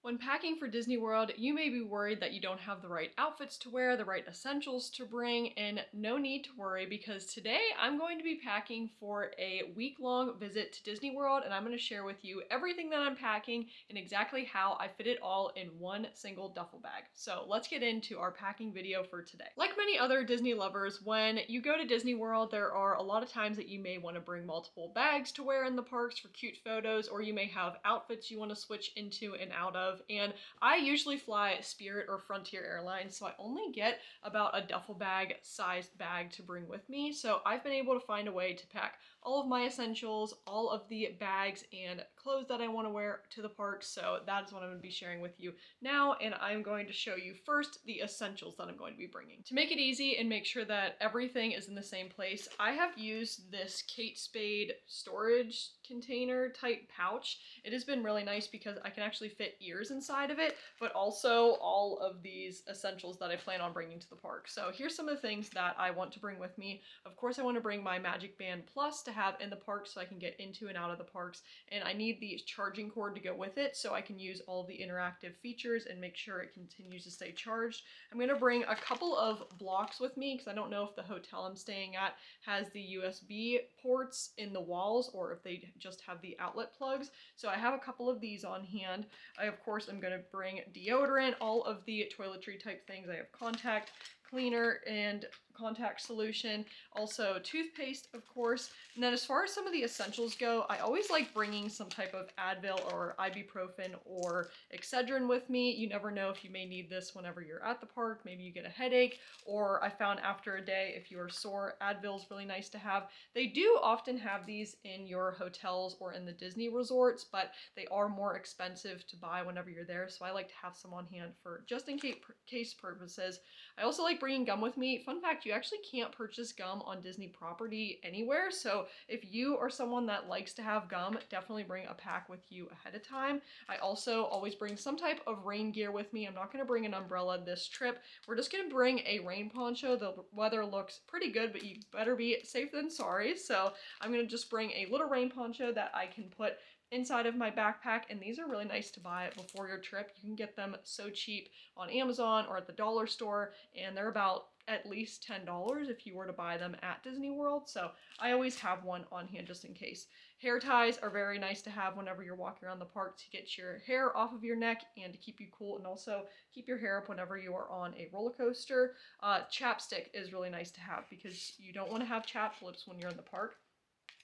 When packing for Disney World, you may be worried that you don't have the right outfits to wear, the right essentials to bring, and no need to worry because today I'm going to be packing for a week-long visit to Disney World, and I'm going to share with you everything that I'm packing and exactly how I fit it all in one single duffel bag. So let's get into our packing video for today. Like many other Disney lovers, when you go to Disney World, there are a lot of times that you may want to bring multiple bags to wear in the parks for cute photos, or you may have outfits you want to switch into and out of. And I usually fly Spirit or Frontier Airlines, so I only get about a duffel bag sized bag to bring with me. So I've been able to find a way to pack all of my essentials, all of the bags and clothes that I want to wear to the park. So that is what I'm going to be sharing with you now, and I'm going to show you first the essentials that I'm going to be bringing. To make it easy and make sure that everything is in the same place, I have used this Kate Spade storage container type pouch. It has been really nice because I can actually fit ears inside of it, but also all of these essentials that I plan on bringing to the park. So here's some of the things that I want to bring with me. Of course, I want to bring my Magic Band Plus to have in the park so I can get into and out of the parks, and I need the charging cord to go with it so I can use all of the interactive features and make sure it continues to stay charged. I'm going to bring a couple of blocks with me because I don't know if the hotel I'm staying at has the USB ports in the walls or if they just have the outlet plugs. So I have a couple of these on hand. I, of course, am going to bring deodorant, all of the toiletry type things. I have contact cleaner and contact solution, also toothpaste, of course. And then as far as some of the essentials go, I always like bringing some type of Advil or ibuprofen or Excedrin with me. You never know if you may need this whenever you're at the park. Maybe you get a headache, or I found after a day, if you are sore, Advil is really nice to have. They do often have these in your hotels or in the Disney resorts, but they are more expensive to buy whenever you're there, so I like to have some on hand for just in case purposes. I also like bringing gum with me. Fun fact, you actually can't purchase gum on Disney property anywhere, so if you are someone that likes to have gum, definitely bring a pack with you ahead of time. I also always bring some type of rain gear with me. I'm not going to bring an umbrella this trip. We're just going to bring a rain poncho. The weather looks pretty good, but you better be safe than sorry, so I'm going to just bring a little rain poncho that I can put inside of my backpack, and these are really nice to buy before your trip. You can get them so cheap on Amazon or at the dollar store, and they're about at least $10 if you were to buy them at Disney World, so I always have one on hand just in case. Hair ties are very nice to have whenever you're walking around the park to get your hair off of your neck and to keep you cool, and also keep your hair up whenever you are on a roller coaster. Chapstick is really nice to have because you don't want to have chapped lips when you're in the park.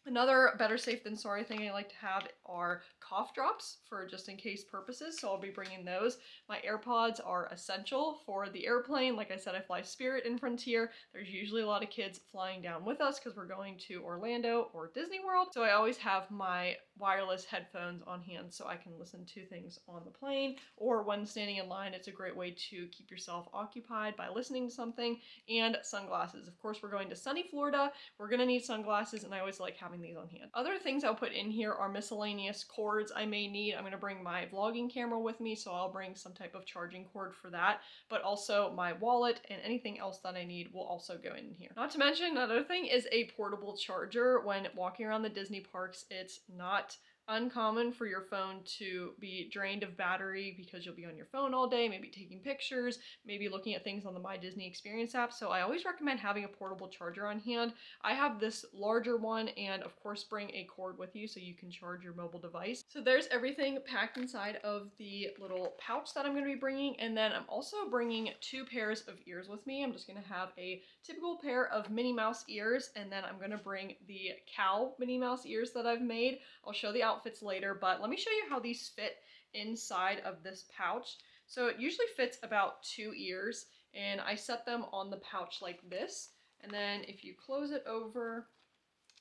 Another better safe than sorry thing I like to have are cough drops for just in case purposes, so I'll be bringing those. My AirPods are essential for the airplane. Like I said, I fly Spirit and Frontier. There's usually a lot of kids flying down with us because we're going to Orlando or Disney World, so I always have my wireless headphones on hand so I can listen to things on the plane, or when standing in line. It's a great way to keep yourself occupied by listening to something. And sunglasses. Of course, we're going to sunny Florida. We're gonna need sunglasses, and I always like having these on hand. Other things I'll put in here are miscellaneous cords I may need. I'm going to bring my vlogging camera with me, so I'll bring some type of charging cord for that, but also my wallet and anything else that I need will also go in here. Not to mention, another thing is a portable charger. When walking around the Disney parks, it's not uncommon for your phone to be drained of battery because you'll be on your phone all day, maybe taking pictures, maybe looking at things on the My Disney Experience app. So I always recommend having a portable charger on hand. I have this larger one, and of course bring a cord with you so you can charge your mobile device. So there's everything packed inside of the little pouch that I'm going to be bringing, and then I'm also bringing 2 pairs of ears with me. I'm just going to have a typical pair of Minnie Mouse ears, and then I'm going to bring the cow Minnie Mouse ears that I've made. I'll show the outfits later, but let me show you how these fit inside of this pouch. So it usually fits about 2 ears, and I set them on the pouch like this, and then if you close it over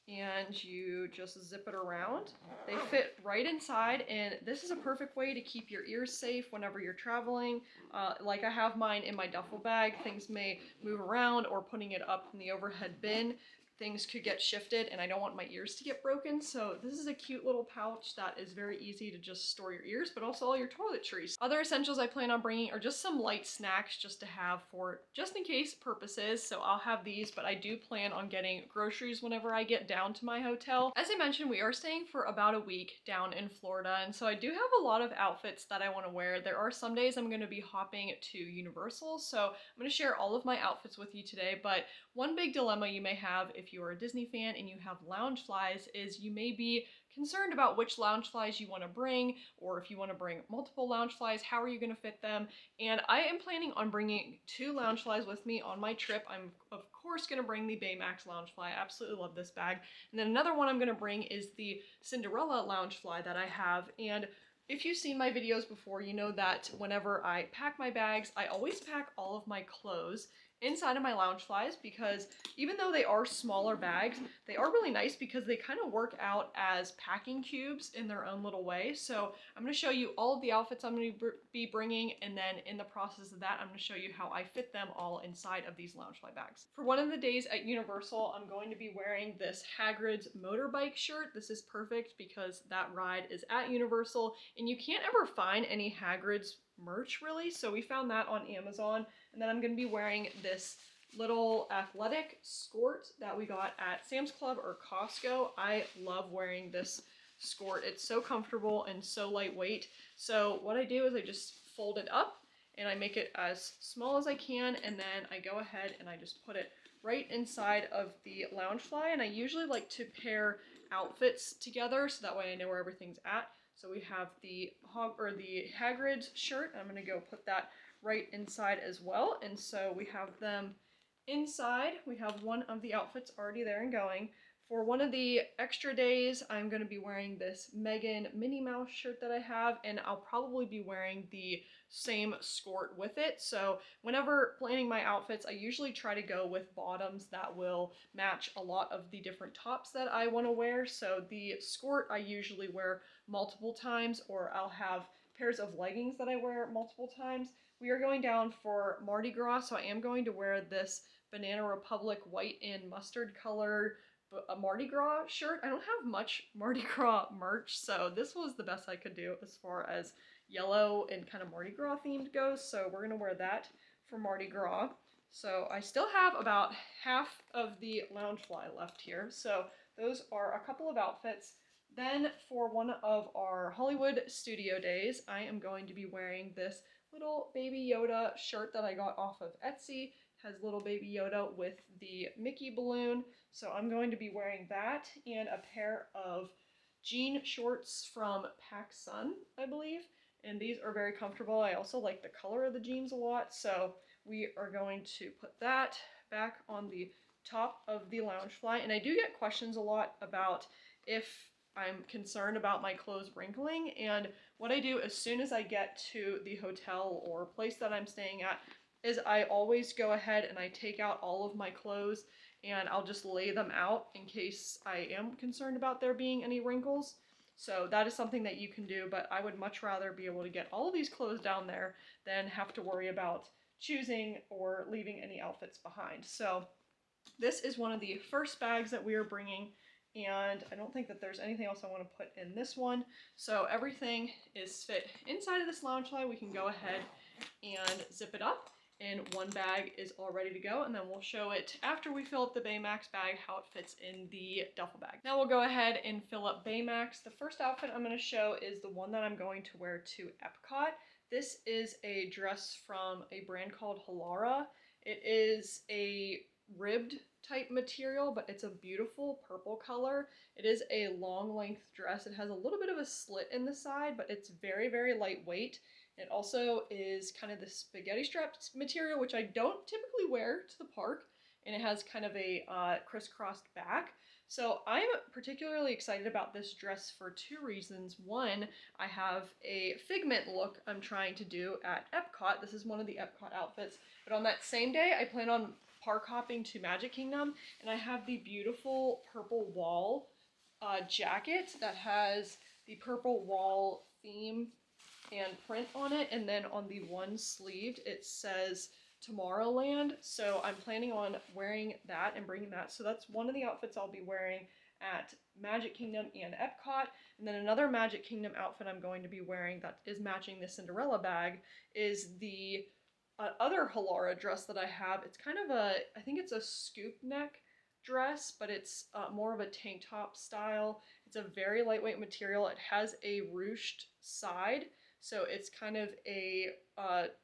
and you just zip it around, they fit right inside, and this is a perfect way to keep your ears safe whenever you're traveling. Like I have mine in my duffel bag. Things may move around, or putting it up in the overhead bin things could get shifted and I don't want my ears to get broken. So this is a cute little pouch that is very easy to just store your ears, but also all your toiletries. Other essentials I plan on bringing are just some light snacks just to have for just in case purposes. So I'll have these, but I do plan on getting groceries whenever I get down to my hotel. As I mentioned, we are staying for about a week down in Florida, and so I do have a lot of outfits that I want to wear. There are some days I'm going to be hopping to Universal, so I'm going to share all of my outfits with you today, but one big dilemma you may have if you're a Disney fan and you have Loungeflies is you may be concerned about which Loungeflies you want to bring, or if you want to bring multiple Loungeflies, how are you going to fit them? And I am planning on bringing 2 Loungeflies with me on my trip. I'm of course going to bring the Baymax Loungefly. I absolutely love this bag. And then another one I'm going to bring is the Cinderella Loungefly that I have. And if you've seen my videos before, you know that whenever I pack my bags, I always pack all of my clothes inside of my Loungeflies, because even though they are smaller bags, they are really nice because they kind of work out as packing cubes in their own little way. So I'm going to show you all of the outfits I'm going to be bringing, and then in the process of that, I'm going to show you how I fit them all inside of these Loungefly bags. For one of the days at Universal, I'm going to be wearing this Hagrid's motorbike shirt. This is perfect because that ride is at Universal, and you can't ever find any Hagrid's merch really, so we found that on Amazon. And then I'm going to be wearing this little athletic skirt that we got at Sam's Club or Costco. I love wearing this skirt. It's so comfortable and so lightweight. So what I do is I just fold it up and I make it as small as I can, and then I go ahead and I just put it right inside of the Loungefly. And I usually like to pair outfits together so that way I know where everything's at. So we have the Hagrid's shirt. I'm going to go put that right inside as well. And so we have them inside. We have one of the outfits already there and going. For one of the extra days, I'm going to be wearing this Megan Minnie Mouse shirt that I have, and I'll probably be wearing the same skirt with it. So whenever planning my outfits, I usually try to go with bottoms that will match a lot of the different tops that I want to wear. So the skirt I usually wear multiple times, or I'll have pairs of leggings that I wear multiple times. We are going down for Mardi Gras, so I am going to wear this Banana Republic white and mustard color a Mardi Gras shirt. I don't have much Mardi Gras merch, so this was the best I could do as far as yellow and kind of Mardi Gras themed goes, so we're gonna wear that for Mardi Gras. So I still have about half of the Loungefly left here, so those are a couple of outfits. Then for one of our Hollywood studio days, I am going to be wearing this little Baby Yoda shirt that I got off of Etsy. It has little Baby Yoda with the Mickey balloon. So I'm going to be wearing that and a pair of jean shorts from PacSun, I believe. And these are very comfortable. I also like the color of the jeans a lot. So we are going to put that back on the top of the Loungefly. And I do get questions a lot about if I'm concerned about my clothes wrinkling. And what I do as soon as I get to the hotel or place that I'm staying at is I always go ahead and I take out all of my clothes and I'll just lay them out in case I am concerned about there being any wrinkles. So that is something that you can do, but I would much rather be able to get all of these clothes down there than have to worry about choosing or leaving any outfits behind. So this is one of the first bags that we are bringing, and I don't think that there's anything else I want to put in this one. So everything is fit inside of this Loungefly. We can go ahead and zip it up. And one bag is all ready to go, and then we'll show it after we fill up the Baymax bag how it fits in the duffel bag. Now we'll go ahead and fill up Baymax. The first outfit I'm going to show is the one that I'm going to wear to Epcot. This is a dress from a brand called Halara. It is a ribbed type material, but it's a beautiful purple color. It is a long length dress. It has a little bit of a slit in the side, but it's very, very lightweight. It also is kind of the spaghetti strapped material, which I don't typically wear to the park, and it has kind of a crisscrossed back. So I'm particularly excited about this dress for 2 reasons. One, I have a Figment look I'm trying to do at Epcot. This is one of the Epcot outfits, but on that same day, I plan on park hopping to Magic Kingdom, and I have the beautiful purple wall jacket that has the purple wall theme and print on it, and then on the one sleeve it says Tomorrowland. So I'm planning on wearing that and bringing that. So that's one of the outfits I'll be wearing at Magic Kingdom and Epcot. And then another Magic Kingdom outfit I'm going to be wearing that is matching the Cinderella bag is the other Halara dress that I have. It's kind of a, I think it's a scoop neck dress, but it's more of a tank top style. It's a very lightweight material. It has a ruched side, so it's kind of a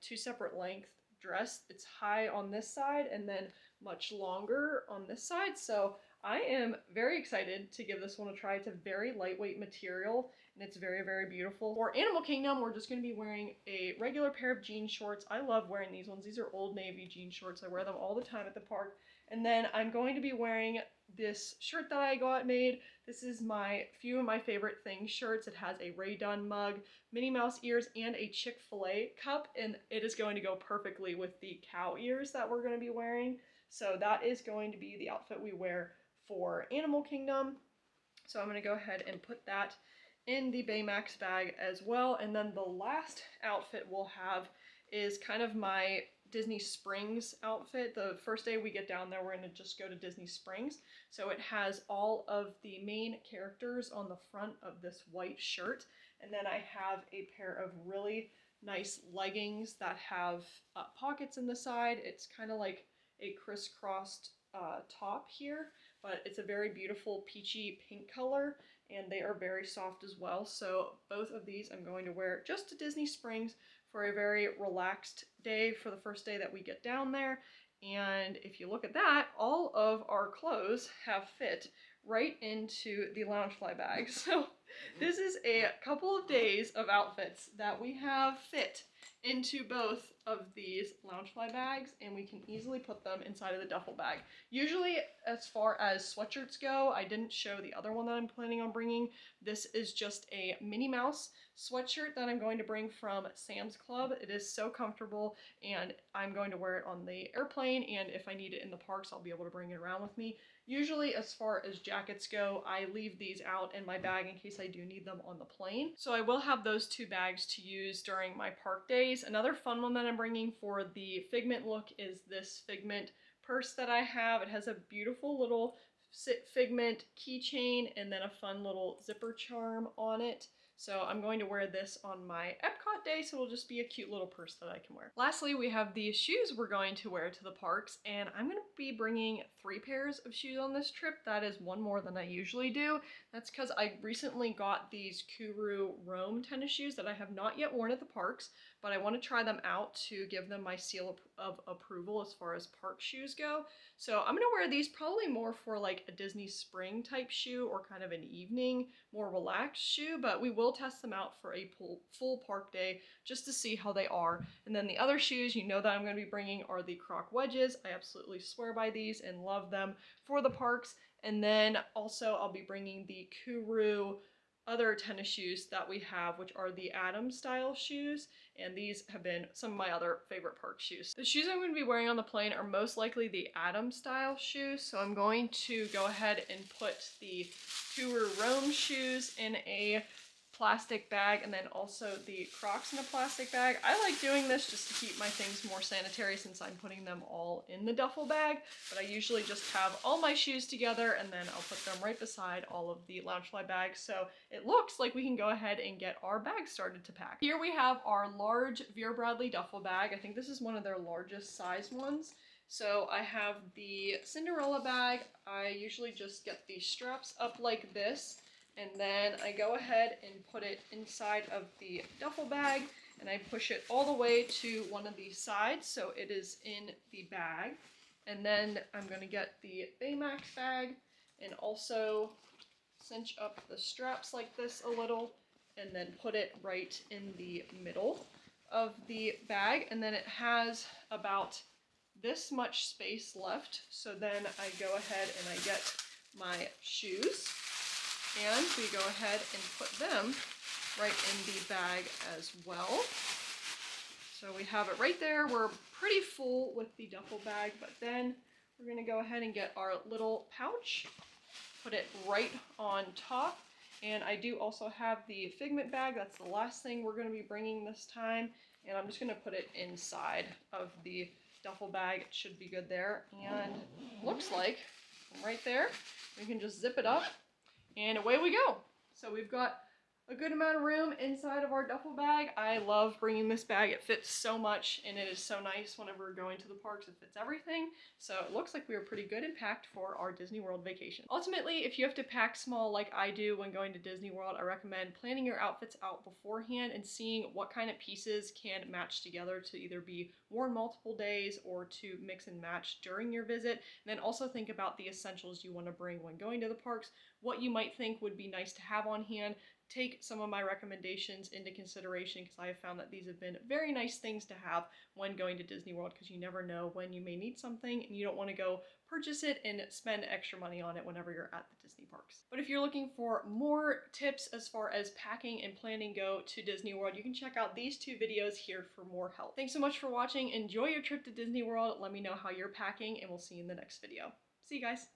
two separate length dress. It's high on this side and then much longer on this side. So I am very excited to give this one a try. It's a very lightweight material and it's very, very beautiful. For Animal Kingdom, we're just going to be wearing a regular pair of jean shorts. I love wearing these ones. These are Old Navy jean shorts. I wear them all the time at the park. And then I'm going to be wearing this shirt that I got made. This is my few of my favorite things shirts. It has a Ray Dunn mug, Minnie Mouse ears, and a Chick-fil-A cup, and it is going to go perfectly with the cow ears that we're going to be wearing. So that is going to be the outfit we wear for Animal Kingdom. So I'm going to go ahead and put that in the Baymax bag as well. And then the last outfit we'll have is kind of my Disney Springs outfit. The first day we get down there, we're going to just go to Disney Springs. So it has all of the main characters on the front of this white shirt. And then I have a pair of really nice leggings that have pockets in the side. It's kind of like a crisscrossed top here, but it's a very beautiful peachy pink color and they are very soft as well. So both of these I'm going to wear just to Disney Springs for a very relaxed day for the first day that we get down there. And if you look at that, all of our clothes have fit right into the Loungefly bag. So this is a couple of days of outfits that we have fit into both of these Loungefly bags, and we can easily put them inside of the duffel bag. Usually, as far as sweatshirts go, I didn't show the other one that I'm planning on bringing. This is just a Minnie Mouse sweatshirt that I'm going to bring from Sam's Club. It is so comfortable, and I'm going to wear it on the airplane, and if I need it in the parks, I'll be able to bring it around with me. Usually, as far as jackets go, I leave these out in my bag in case I do need them on the plane. So I will have those two bags to use during my park days. Another fun one that I'm bringing for the Figment look is this Figment purse that I have. It has a beautiful little Figment keychain and then a fun little zipper charm on it. So I'm going to wear this on my Epcot day, so it'll just be a cute little purse that I can wear. Lastly, we have the shoes we're going to wear to the parks, and I'm going to be bringing 3 pairs of shoes on this trip. That is one more than I usually do. That's because I recently got these Kuru Rome tennis shoes that I have not yet worn at the parks, but I want to try them out to give them my seal of approval as far as park shoes go. So I'm going to wear these probably more for like a Disney Spring type shoe or kind of an evening, more relaxed shoe, but we will test them out for a full park day just to see how they are. And then the other shoes you know that I'm going to be bringing are the Croc wedges. I absolutely swear by these and love them for the parks. And then also I'll be bringing the Kuru other tennis shoes that we have, which are the Atom style shoes, and these have been some of my other favorite park shoes. The shoes I'm going to be wearing on the plane are most likely the Atom style shoes, so I'm going to go ahead and put the Kuru Rome shoes in a plastic bag and then also the Crocs in a plastic bag. I like doing this just to keep my things more sanitary since I'm putting them all in the duffel bag, but I usually just have all my shoes together and then I'll put them right beside all of the Loungefly bags, so it looks like we can go ahead and get our bags started to pack. Here we have our large Vera Bradley duffel bag. I think this is one of their largest size ones. So I have the Cinderella bag. I usually just get the straps up like this, and then I go ahead and put it inside of the duffel bag and I push it all the way to one of these sides so it is in the bag. And then I'm going to get the Baymax bag and also cinch up the straps like this a little and then put it right in the middle of the bag. And then it has about this much space left, so then I go ahead and I get my shoes and we go ahead and put them right in the bag as well. So we have it right there. We're pretty full with the duffel bag, but then we're going to go ahead and get our little pouch, put it right on top. And I do also have the Figment bag. That's the last thing we're going to be bringing this time. And I'm just going to put it inside of the duffel bag should be good there. And looks like right there, we can just zip it up and away we go. So we've got a good amount of room inside of our duffel bag. I love bringing this bag. It fits so much and it is so nice whenever we're going to the parks. It fits everything. So it looks like we were pretty good and packed for our Disney World vacation. Ultimately, if you have to pack small like I do when going to Disney World, I recommend planning your outfits out beforehand and seeing what kind of pieces can match together to either be worn multiple days or to mix and match during your visit. And then also think about the essentials you want to bring when going to the parks, what you might think would be nice to have on hand. Take some of my recommendations into consideration because I have found that these have been very nice things to have when going to Disney World because you never know when you may need something and you don't want to go purchase it and spend extra money on it whenever you're at the Disney parks. But if you're looking for more tips as far as packing and planning go to Disney World, you can check out these 2 videos here for more help. Thanks so much for watching. Enjoy your trip to Disney World. Let me know how you're packing and we'll see you in the next video. See you guys.